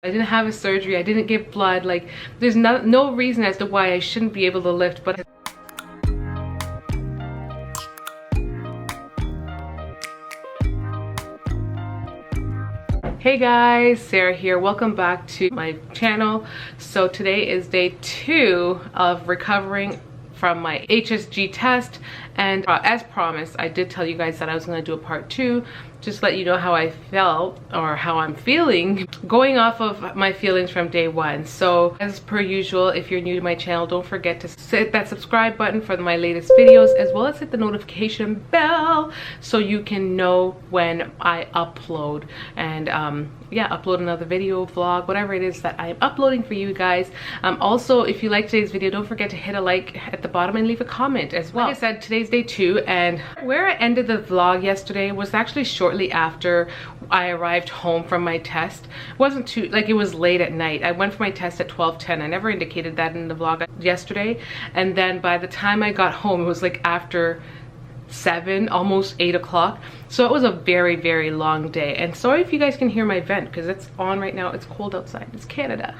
I didn't have a surgery, I didn't give blood. Like, there's no reason as to why I shouldn't be able to lift, but hey guys, Sarah here. Welcome back to my channel. So today is day 2 of recovering from my HSG test, and as promised, I did tell you guys that I was going to do a part 2, just let you know how I felt or how I'm feeling, going off of my feelings from day 1. So as per usual, if you're new to my channel, don't forget to hit that subscribe button for my latest videos, as well as hit the notification bell so you can know when I upload, and yeah, upload another video, vlog, whatever it is that I am uploading for you guys. Also, if you like today's video, don't forget to hit a like at the bottom and leave a comment as well. Like I said, today's day 2, and where I ended the vlog yesterday was actually shortly after I arrived home from my test. It wasn't too, like, it was late at night. I went for my test at 12:10. I never indicated that in the vlog yesterday, and then by the time I got home, it was like after 7, almost 8 o'clock. So it was a very long day, and sorry if you guys can hear my vent because it's on right now. It's cold outside, it's Canada.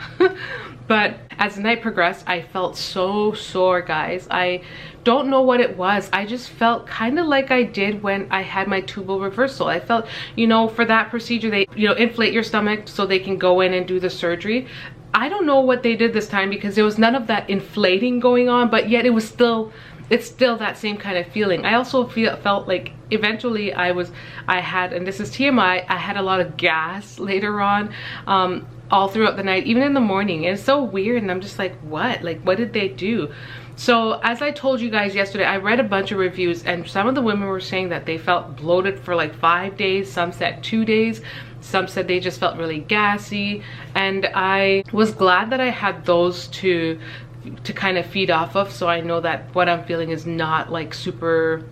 But as the night progressed, I felt so sore, guys. I don't know what it was. I just felt kind of like I did when I had my tubal reversal. I felt, you know, for that procedure, they, you know, inflate your stomach so they can go in and do the surgery. I don't know what they did this time because there was none of that inflating going on, but yet it was still, it's still that same kind of feeling. I also felt like eventually I had, and this is TMI, I had a lot of gas later on, all throughout the night, even in the morning. And it's so weird, and I'm just like, what? Like, what did they do? So as I told you guys yesterday, I read a bunch of reviews, and some of the women were saying that they felt bloated for like 5 days, some said 2 days, some said they just felt really gassy, and I was glad that I had those to kind of feed off of, so I know that what I'm feeling is not like super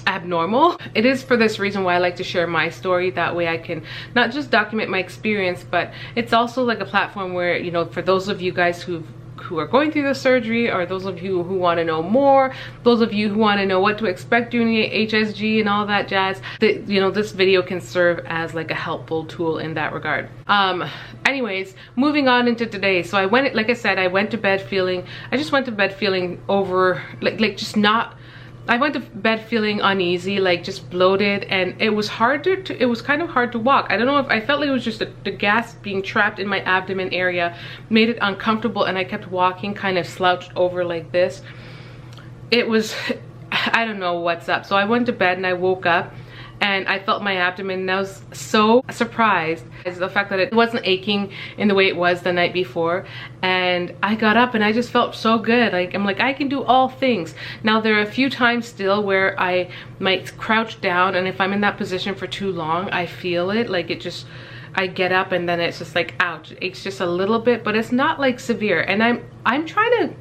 abnormal. It is for this reason why I like to share my story. That way I can not just document my experience, but it's also like a platform where, you know, for those of you guys who are going through the surgery, or those of you who want to know more, those of you who want to know what to expect during the HSG and all that jazz, that, you know, this video can serve as like a helpful tool in that regard. Anyways, moving on into today. So I went, like I said, I went to bed feeling, I just went to bed feeling over, like just not, I went to bed feeling uneasy, like just bloated, and it was hard to it was kind of hard to walk. I don't know if I felt like it was just the gas being trapped in my abdomen area made it uncomfortable, and I kept walking kind of slouched over like this. It was, I don't know what's up. So I went to bed and I woke up and I felt my abdomen, and I was so surprised at the fact that it wasn't aching in the way it was the night before. And I got up and I just felt so good. Like, I'm like, I can do all things. Now there are a few times still where I might crouch down, and if I'm in that position for too long, I feel it, like it just, I get up and then it's just like, ouch, it aches just a little bit, but it's not like severe. And I'm trying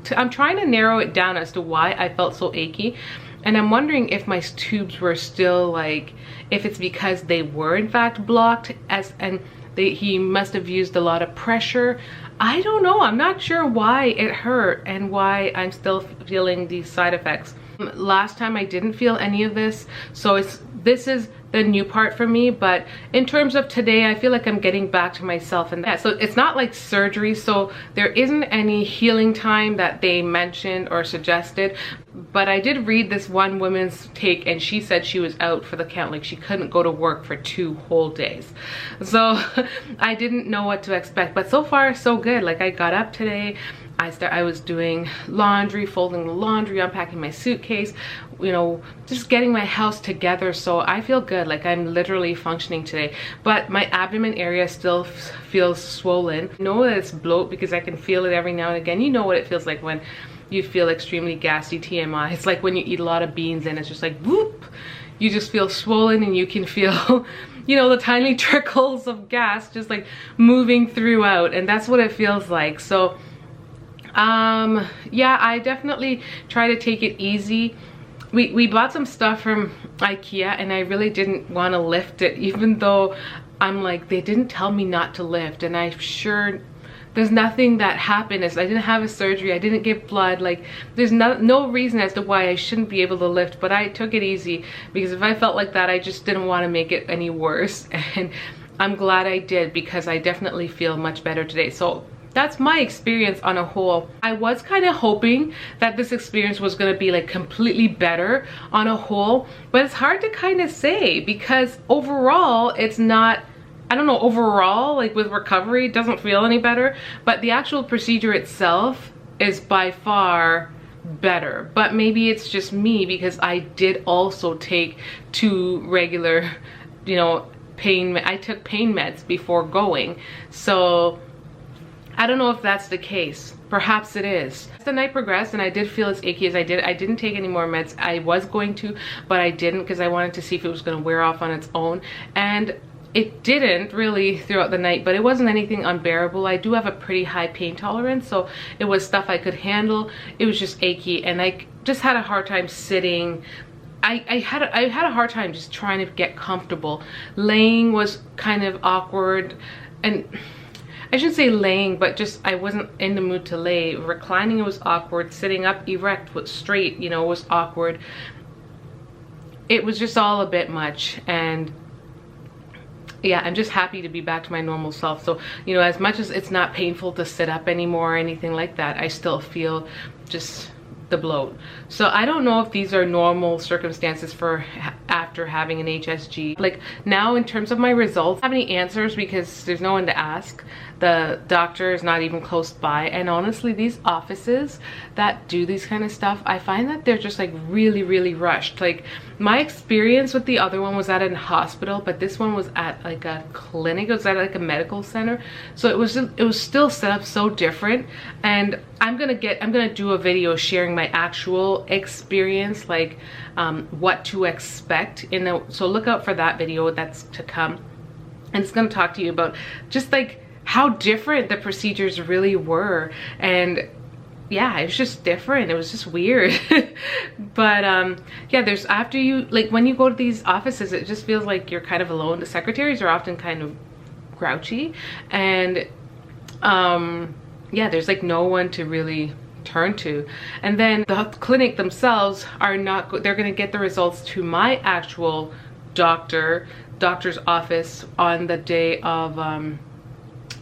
to narrow it down as to why I felt so achy. And I'm wondering if my tubes were still, like, if it's because they were in fact blocked, he must have used a lot of pressure. I don't know. I'm not sure why it hurt and why I'm still feeling these side effects. Last time I didn't feel any of this, so this is the new part for me. But in terms of today, I feel like I'm getting back to myself, and that, so it's not like surgery, so there isn't any healing time that they mentioned or suggested. But I did read this one woman's take, and she said she was out for the count, like she couldn't go to work for 2 whole days. So I didn't know what to expect, but so far so good. Like, I got up today, I was doing laundry, folding the laundry, unpacking my suitcase, you know, just getting my house together. So I feel good, like I'm literally functioning today. But my abdomen area still feels swollen. I know that it's bloat because I can feel it every now and again. You know what it feels like when you feel extremely gassy, TMI. It's like when you eat a lot of beans and it's just like whoop, you just feel swollen, and you can feel you know, the tiny trickles of gas just like moving throughout, and that's what it feels like. So yeah, I definitely try to take it easy. We bought some stuff from IKEA, and I really didn't want to lift it, even though I'm like, they didn't tell me not to lift, and I'm sure there's nothing that happened. I didn't have a surgery, I didn't give blood, like there's no reason as to why I shouldn't be able to lift. But I took it easy because if I felt like that, I just didn't want to make it any worse. And I'm glad I did, because I definitely feel much better today. So that's my experience on a whole. I was kind of hoping that this experience was going to be like completely better on a whole, but it's hard to kind of say, because overall it's not, I don't know, overall like with recovery it doesn't feel any better, but the actual procedure itself is by far better. But maybe it's just me, because I did also take 2 regular, you know, I took pain meds before going. So I don't know if that's the case. Perhaps it is. As the night progressed and I did feel as achy as I didn't take any more meds. I was going to, but I didn't, because I wanted to see if it was going to wear off on its own. And it didn't really throughout the night, but it wasn't anything unbearable. I do have a pretty high pain tolerance, so it was stuff I could handle. It was just achy, and I just had a hard time sitting. I had a hard time just trying to get comfortable. Laying was kind of awkward, and I shouldn't say laying, but just I wasn't in the mood to lay. Reclining was awkward. Sitting up erect with straight, you know, was awkward. It was just all a bit much, and yeah, I'm just happy to be back to my normal self. So, you know, as much as it's not painful to sit up anymore or anything like that, I still feel just the bloat. So I don't know if these are normal circumstances for after having an HSG. Like now, in terms of my results, I don't have any answers because there's no one to ask. The doctor is not even close by, and honestly, these offices that do these kind of stuff, I find that they're just like really rushed. Like my experience with the other one was at a hospital, but this one was at like a clinic. It was at like a medical center, so it was still set up so different. And I'm gonna do a video sharing my actual experience, like what to expect so look out for that video. That's to come, and it's going to talk to you about just like how different the procedures really were. And yeah, it was just different. It was just weird. But yeah, there's, after you, like when you go to these offices, it just feels like you're kind of alone. The secretaries are often kind of grouchy, and yeah, there's like no one to really turn to. And then the clinic themselves are not they're going to get the results to my actual doctor's office on the day of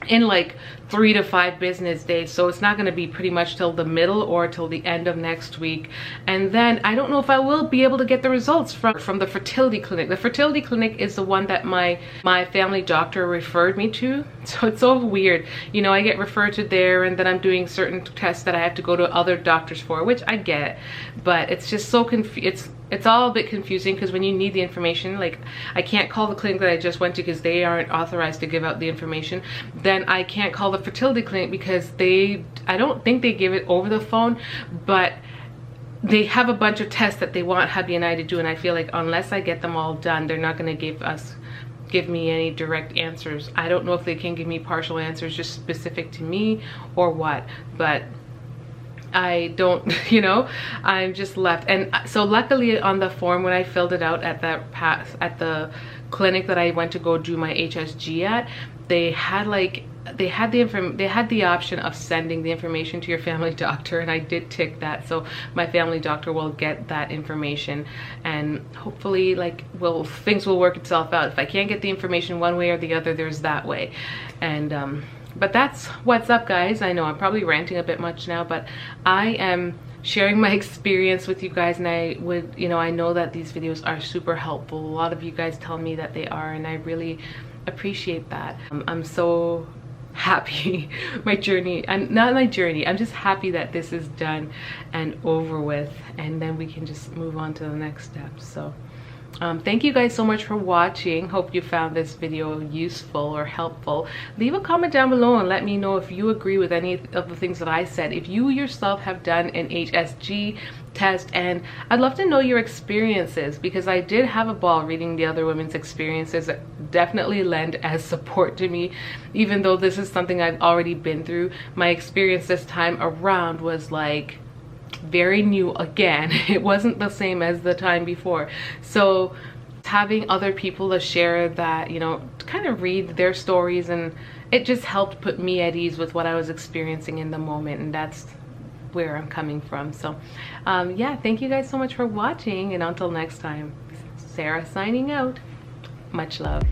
in like 3 to 5 business days. So it's not going to be pretty much till the middle or till the end of next week. And then I don't know if I will be able to get the results from the fertility clinic. The fertility clinic is the one that my family doctor referred me to. So it's so weird, you know, I get referred to there, and then I'm doing certain tests that I have to go to other doctors for, which I get, but it's just so it's all a bit confusing, because when you need the information, like I can't call the clinic that I just went to because they aren't authorized to give out the information. Then I can't call the fertility clinic because I don't think they give it over the phone, but they have a bunch of tests that they want hubby and I to do, and I feel like unless I get them all done, they're not going to give me any direct answers. I don't know if they can give me partial answers just specific to me or what, but I don't, you know, I'm just left. And so luckily on the form, when I filled it out at the clinic that I went to go do my HSG at, they had the option of sending the information to your family doctor, and I did tick that. So my family doctor will get that information, and hopefully like things will work itself out. If I can't get the information one way or the other, there's that way. And but that's what's up, guys. I know I'm probably ranting a bit much now, but I am sharing my experience with you guys, and I would, you know, I know that these videos are super helpful. A lot of you guys tell me that they are, and I really appreciate that. I'm so happy my journey, and not my journey, I'm just happy that this is done and over with, and then we can just move on to the next step. So thank you guys so much for watching. Hope you found this video useful or helpful. Leave a comment down below and let me know if you agree with any of the things that I said, if you yourself have done an HSG test, and I'd love to know your experiences, because I did have a ball reading the other women's experiences that definitely lend as support to me. Even though this is something I've already been through, my experience this time around was like very new again. It wasn't the same as the time before. So having other people to share that, you know, to kind of read their stories, and it just helped put me at ease with what I was experiencing in the moment, and that's where I'm coming from. So yeah, thank you guys so much for watching, and until next time, Sarah signing out. Much love.